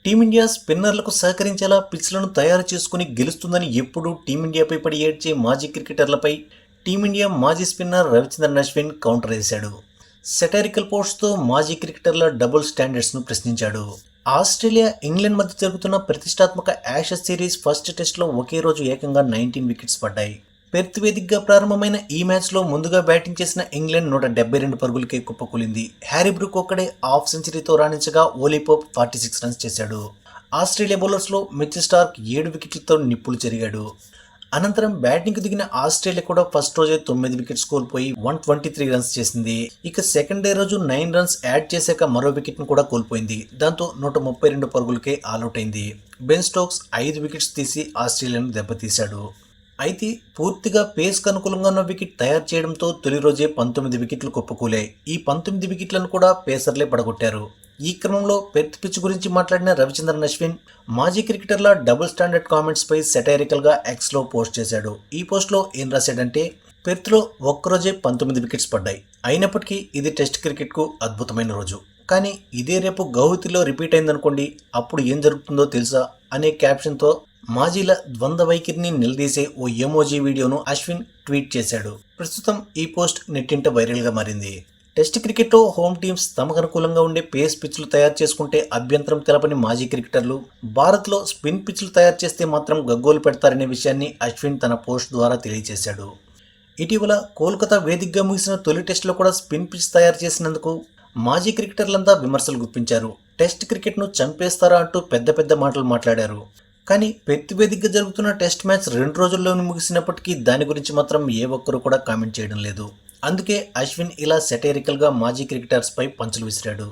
Team India స్పిన్నర్లకు సహకరించేలా పిచ్లను తయారు చేసుకుని గెలుస్తుందని ఎప్పుడూ టీమిండియాపై పడి ఏడ్చే మాజీ క్రికెటర్లపై టీమిండియా మాజీ స్పిన్నర్ రవిచంద్రన్ అశ్విన్ కౌంటర్ వేశాడు. సెటారికల్ పోస్ట్తో మాజీ క్రికెటర్ల డబుల్ స్టాండర్డ్స్ను ప్రశ్నించాడు. ఆస్ట్రేలియా, ఇంగ్లాండ్ మధ్య జరుగుతున్న ప్రతిష్టాత్మక యాషెస్ సిరీస్ ఫస్ట్ టెస్ట్లో ఒకే రోజు ఏకంగా 19 వికెట్స్ పడ్డాయి. పెర్త్ వేదికగా ప్రారంభమైన ఈ మ్యాచ్లో ముందుగా బ్యాటింగ్ చేసిన ఇంగ్లాండ్ 172 పరుగులకే కుప్పకూలింది. హ్యారీ బ్రూక్ ఒక్కడే హాఫ్ సెంచరీతో రాణించగా ఓలీ పోప్ 46 రన్స్ చేశాడు. ఆస్ట్రేలియా బౌలర్స్లో మిచెల్ స్టార్క్ 7 వికెట్లతో నిప్పులు చెరిగాడు. అనంతరం బ్యాటింగ్కు దిగిన ఆస్ట్రేలియా కూడా ఫస్ట్ రోజే 9 వికెట్స్ కోల్పోయి 123 రన్స్ చేసింది. ఇక సెకండ్ డే రోజు 9 రన్స్ యాడ్ చేశాక మరో వికెట్ను కూడా కోల్పోయింది. దాంతో 132 పరుగులకే ఆల్అౌట్ అయింది. బెన్ స్టోక్స్ 5 వికెట్స్ తీసి ఆస్ట్రేలియాను దెబ్బతీశాడు. అయితే పూర్తిగా పేస్కు అనుకూలంగా ఉన్న వికెట్ తయారు చేయడంతో తొలి రోజే 19 వికెట్లు కుప్పకూలాయి. ఈ 19 వికెట్లను కూడా పేసర్లే పడగొట్టారు. ఈ క్రమంలో పెర్త్ పిచ్ గురించి మాట్లాడిన రవిచంద్రన్ అశ్విన్ మాజీ క్రికెటర్ల డబుల్ స్టాండర్డ్ కామెంట్స్పై సెటైరికల్గా ఎక్స్లో పోస్ట్ చేశాడు. ఈ పోస్ట్లో ఏం రాశాడంటే, పెర్త్లో ఒక్కరోజే 19 వికెట్స్ పడ్డాయి. అయినప్పటికీ ఇది టెస్ట్ క్రికెట్కు అద్భుతమైన రోజు. కానీ ఇదే రేపు గౌహతిలో రిపీట్ అయిందనుకోండి, అప్పుడు ఏం జరుగుతుందో తెలుసా అనే క్యాప్షన్తో మాజీల ద్వంద్వ వైఖరిని నిలదీసే ఓ ఎమోజీ వీడియోను అశ్విన్ ట్వీట్ చేశాడు. ప్రస్తుతం ఈ పోస్ట్ నెట్టింట వైరల్గా మారింది. టెస్ట్ క్రికెట్లో హోమ్ టీమ్స్ తమకు అనుకూలంగా ఉండే పేస్ పిచ్లు తయారు చేసుకుంటే అభ్యంతరం తెలపని మాజీ క్రికెటర్లు భారత్లో స్పిన్ పిచ్లు తయారు చేస్తే మాత్రం గగ్గోలు పెడతారనే విషయాన్ని అశ్విన్ తన పోస్ట్ ద్వారా తెలియజేశాడు. ఇటీవల కోల్కతా వేదికగా ముగిసిన తొలి టెస్టులో కూడా స్పిన్ పిచ్ తయారు చేసినందుకు మాజీ క్రికెటర్లంతా విమర్శలు గుప్పించారు. టెస్ట్ క్రికెట్ను చంపేస్తారా అంటూ పెద్ద పెద్ద మాటలు మాట్లాడారు. కానీ పెర్త్ వేదికగా జరుగుతున్న టెస్ట్ మ్యాచ్ 2 రోజుల్లోనే ముగిసినప్పటికీ దాని గురించి మాత్రం ఏ ఒక్కరు కూడా కామెంట్ చేయడం లేదు. అందుకే అశ్విన్ ఇలా సెటైరికల్గా మాజీ క్రికెటర్స్పై పంచులు విసిరాడు.